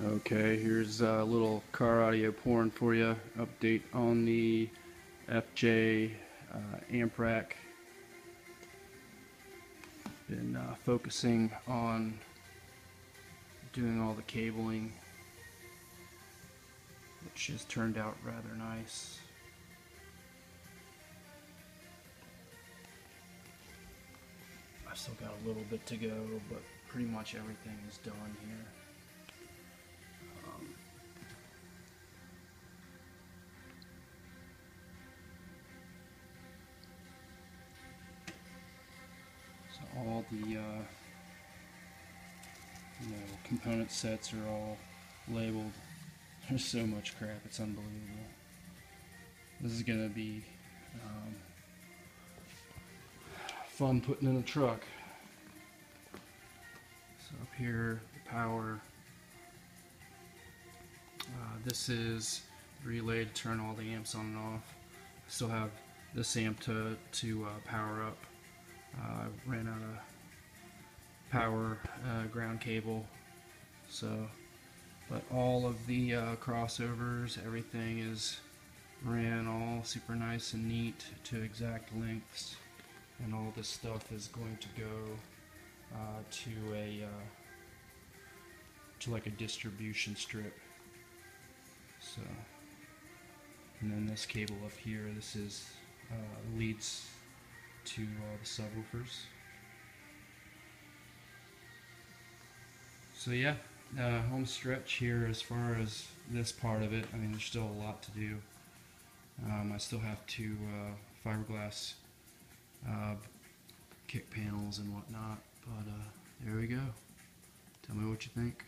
Okay, here's a little car audio porn for you. Update on the FJ amp rack. Been focusing on doing all the cabling, which has turned out rather nice. I've still got a little bit to go, but pretty much everything is done here. So all the component sets are all labeled. There's so much crap, it's unbelievable. This is gonna be fun putting in a truck. So up here, the power. This is the relay to turn all the amps on and off. I still have this amp to power up. Ran out of power ground cable, but all of the crossovers, everything is ran all super nice and neat to exact lengths, and all this stuff is going to go to like a distribution strip. So, and then this cable up here, this is leads to the subwoofers. So yeah, home stretch here as far as this part of it. I mean, there's still a lot to do. I still have to fiberglass kick panels and whatnot, but there we go. Tell me what you think.